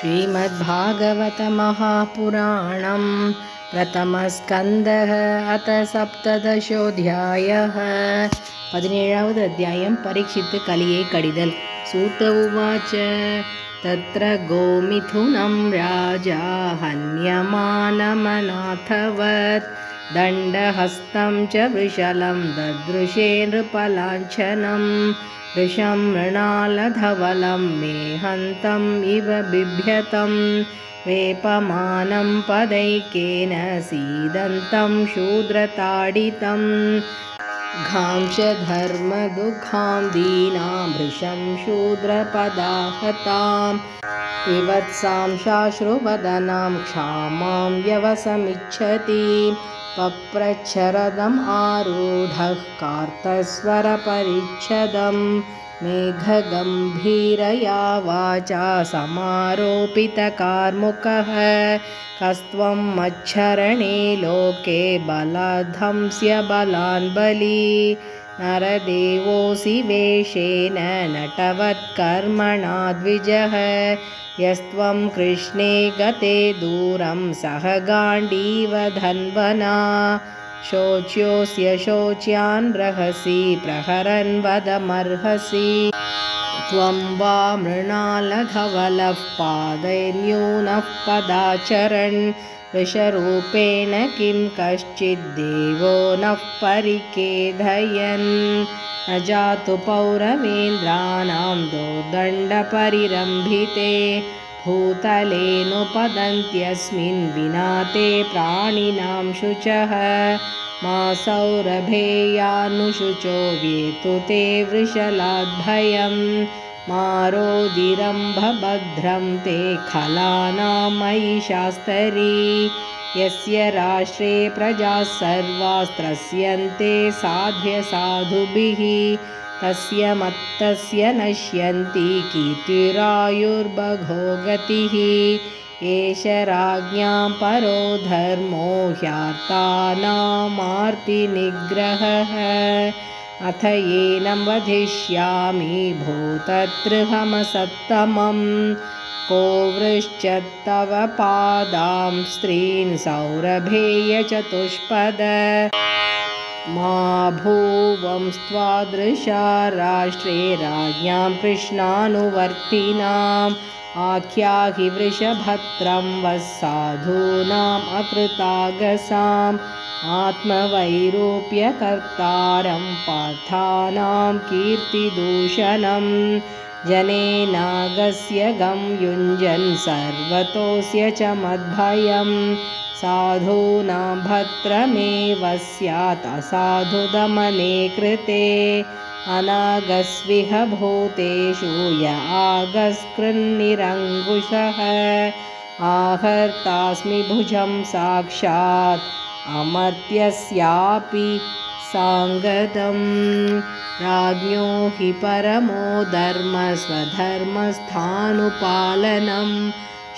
श्रीमद्भागवत महापुराणं प्रथमस्कन्धः अथ सप्तदशोऽध्यायः 17வது अध्यायं परीक्षित कलिये कडिदल्। सूत उवाच तत्र गोमिथुनं राजा हन्यमानमनाथवत् दण्डहस्तं च वृषलं ददृशे नृपलाञ्छनं वृषं मृणालधवलं मेहन्तम् इव बिभ्यतं वेपमानं पदैकेन सीदन्तं शूद्रताडितं घां च धर्मदुःखां दीनां वृषं शूद्रपदाहतां विवत्सां शाश्रुवदनां क्षामां यवसमिच्छति पप्रच्छरदम् आरूढः कार्तस्वरपरिच्छदं मेघगम्भीरया वाचा समारोपितकार्मुकः कस्त्वं मच्छरणे लोके बलाद्धंस्य बलान् बली नरदेवोऽसि वेषेण नटवत्कर्मणा द्विजः यस्त्वं कृष्णे गते दूरं सह गाण्डीवधन्वना शोच्योऽस्य शोच्यान् रहसि प्रहरन् वदमर्हसि त्वं वा मृणालधवलः पादैर्न्यूनः पदाचरन् वृषरूपेण किं कश्चिद्देवो नः परिकेधयन् न जातु पौरवेन्द्राणां दोर्दण्डपरिरम्भिते भूतलेऽनुपतन्त्यस्मिन् विना ते प्राणिनां शुचः मा सौरभेयानुशुचो व्येतु ते वृषलाद्भयं मारोदिरम्भभद्रं ते खलानां मयि शास्तरी यस्य राष्ट्रे प्रजाः सर्वास्त्रस्यन्ते साध्वसाधुभिः तस्य मत्तस्य नश्यन्ति कीर्तिरायुर्बभो गतिः एष राज्ञां परो धर्मो ह्यार्तानामार्तिनिग्रहः अथ एनं वधिष्यामि भूतत्रिहमसत्तमं को वृश्चत्तव पादां स्त्रीन् सौरभेय चतुष्पद मा भूवंस्त्वादृशा राष्ट्रे राज्ञां कृष्णानुवर्तिनाम् आख्याहि वृषभद्रं वः साधूनाम् अकृतागसाम् आत्मवैरूप्यकर्तारं पार्थानां कीर्तिदूषणं जनेनागस्य गं युञ्जन् सर्वतोऽस्य च मद्भयं साधूनां भद्रमेव स्यात् असाधुदमने कृते अनागस्विह भूतेषु य आगस्कृन्निरङ्कुशः आहर्तास्मि भुजं साक्षात् अमर्त्यस्यापि सांगतं राज्ञो हि परमो धर्म स्वधर्मस्थानुपालनं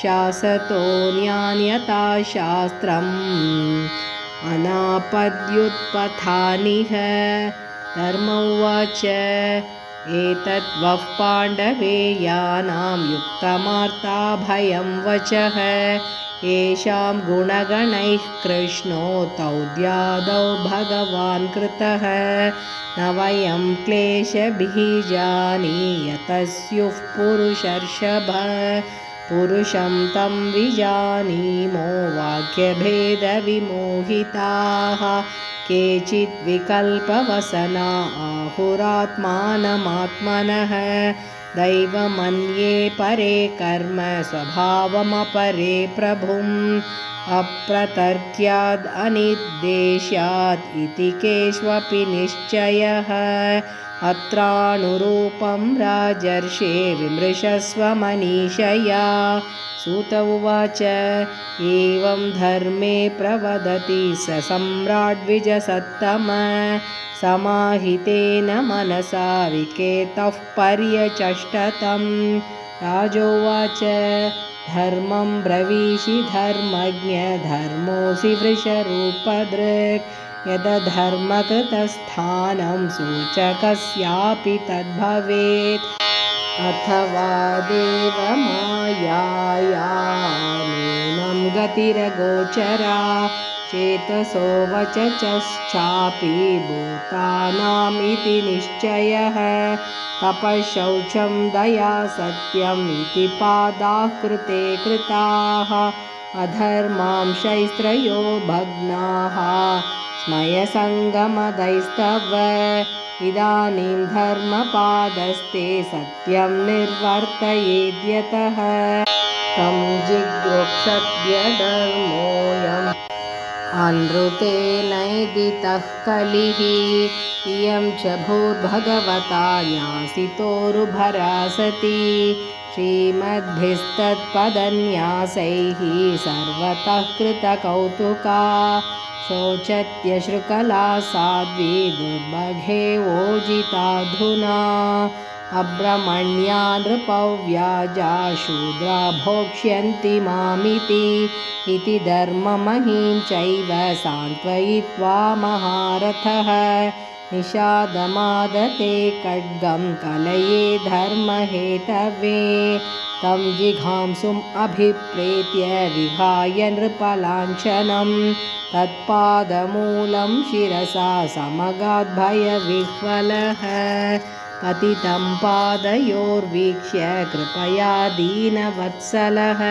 शासतो न्यान्यता शास्त्रम् अनापद्युत्पथानिह धर्म उवाच एतत् वः पाण्डवेयानां युक्तमार्ताभयं वचः येषां गुणगणैः कृष्णो तौद्यादौ भगवान् कृतः न वयं क्लेशभिः जानीयत स्युः पुरुषर्षभ पुरुषं तं विजानीमो वाक्यभेदविमोहिताः केचित् विकल्पवसना आहुरात्मानमात्मनः दैवमन्ये परे कर्म स्वभावमपरे प्रभुम् अप्रतर्क्याद् अनिर्देश्यात् इति केष्वपि निश्चयः अत्रानुरूपं राजर्षे विमृशस्व मनीषया सूत उवाच एवं धर्मे प्रवदति स सम्राड्विजसत्तम समाहितेन मनसा विकेतः पर्यचष्टतं राजोवाच धर्मं ब्रवीषि धर्मज्ञ धर्मोऽसि वृषरूपदृक् यदधर्मकृतस्थानं सूचकस्यापि तद्भवेत् अथवा देवमायाया नूनं गतिरगोचरा चेतसो वचश्चापि भूतानाम् इति निश्चयः तपःशौचं दया सत्यम् इति पादाः कृते कृताः अधर्मांशैस्त्रयो भग्नाः स्मयसङ्गमदैस्तव इदानीं धर्मपादस्ते सत्यं निर्वर्तयेद्यतः तं जिगृक्षद्यधर्मोऽयम् अनृतेनैदितः कलिः इयं च भूर्भगवता न्यासितोरुभरा सती श्रीमद्भिस्तत्पदन्यासैः सर्वतः कृतकौतुका शोचत्यश्रुकला साध्वी दुर्भगे वोजिताधुना अब्रह्मण्या नृपव्याजा शूद्रा भोक्ष्यन्ति मामिति इति धर्ममहीं चैव सान्त्वयित्वा महारथः निषादमादते खड्गं कलये धर्महेतवे तं जिघांसुम् अभिप्रेत्य विहाय नृपलाञ्छनं तत्पादमूलं शिरसा समगाद्भयविह्वलः पतितं पादयोर्वीक्ष्य कृपया दीनवत्सलः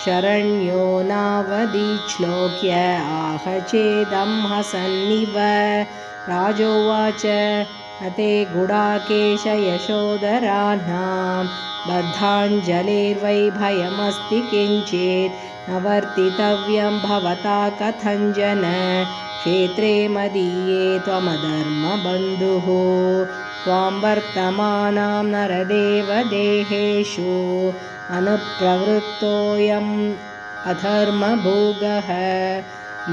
शरण्यो नावदिश्लोक्य आह चेदं हसन्निव राजोवाच अते गुडाकेश यशोदराणां बद्धाञ्जलेर्वै भयमस्ति किञ्चित् न वर्तितव्यं भवता कथञ्जन क्षेत्रे मदीये त्वमधर्मबन्धुः त्वां वर्तमानां नरदेवदेहेषु अनुप्रवृत्तोऽयम् अधर्मभोगः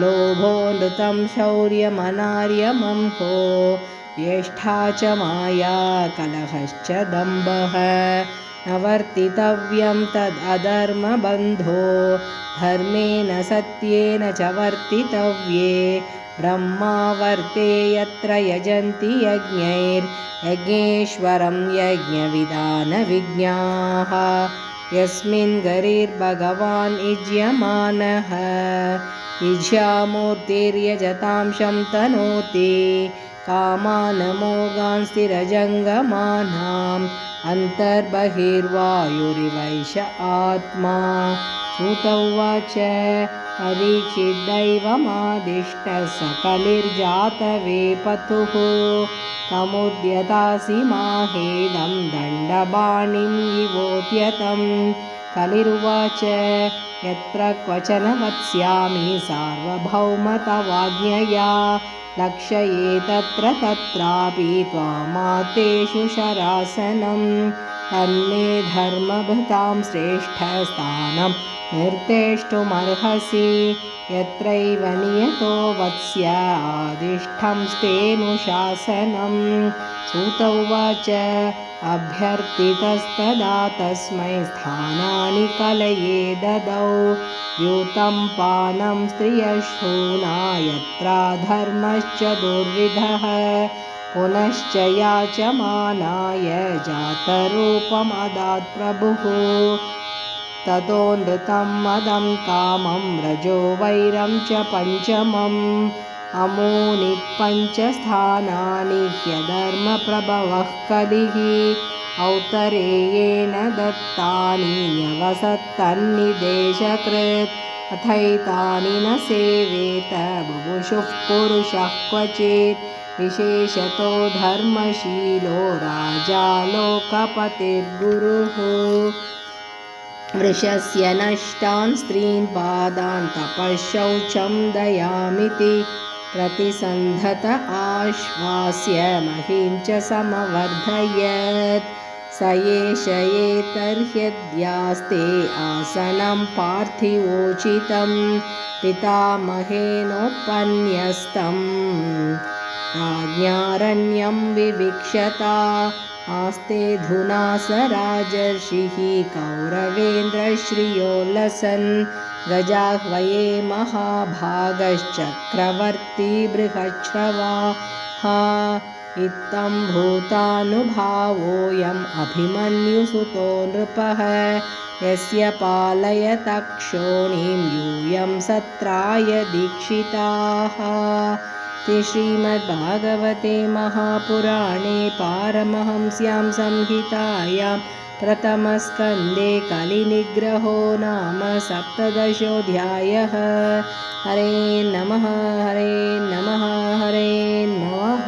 लोभो नृतं शौर्यमनार्यमंहो ज्येष्ठा च माया कलहश्च दम्भः न वर्तितव्यं तदधर्मबन्धो धर्मेण सत्येन च वर्तितव्ये ब्रह्मा वर्ते यत्र यजन्ति यज्ञैर्यज्ञेश्वरं यज्ञविधानविज्ञाः यस्मिन् गरीर्भगवान् युज्यमानः युज्यामूर्तिर्यजतां शं तनोति कामान् मोगान् स्थिरजङ्गमानाम् अन्तर्बहिर्वायुरिवैष आत्मा सूत उवाच परीक्षिद्दैवमादिष्टः सकलिर्जातवेपतुः तमुद्यतासि माहेदं दण्डबाणिं विवोद्यतं कलिरुवाच यत्र क्वचन वत्स्यामि सार्वभौमतवाज्ञया लक्ष्ये तत्र तत्रापि त्वामातेषु शरासनं तन्मे धर्मभृतां श्रेष्ठस्थानं निर्तेष्टुमर्हसि यत्रैव नियतो वत्स्य आदिष्ठं स्तेनुशासनं सूत उवाच अभ्यर्थितस्तदा तस्मै स्थानानि कलये ददौ व्यूतं पानं स्त्रियशूना यत्राधर्मश्च दुर्विधः पुनश्च याचमानाय जातरूपमदात् प्रभुः ततो नृतं मदं कामं रजो वैरं च पञ्चमम् अमूनि पञ्चस्थानानि ह्यधर्मप्रभवः कलिः औत्तरेयेण दत्तानि न्यवसत्तन्निदेशकृत् अथैतानि न सेवेत बुभुषुः पुरुषः क्वचित् विशेषतो धर्मशीलो राजा लोकपतिर्गुरुः वृषस्य नष्टान् स्त्रीन् पादान् तपःशौचं दयामिति प्रतिसन्धत आश्वास्य महीं च समवर्धयत् स एष एतर्ह्यद्यास्ते आसनं पार्थिवोचितं पितामहेनोपन्यस्तं राज्ञारण्यं विवीक्षता आस्ते धुना स राजर्षिः कौरवेन्द्रश्रियो लसन् गजाह्वये महाभागश्चक्रवर्ती बृहच्छ्रवाः इत्थं भूतानुभावोऽयम् अभिमन्युसुतो नृपः यस्य पालयतः क्षोणीं यूयं सत्राय दीक्षिताः। श्रीमद्भागवते महापुराणे पारमहंस्यां संहितायां प्रथमस्कन्धे कलिनिग्रहो नाम सप्तदशोऽध्यायः। हरे नमः हरे नमः हरे नमः।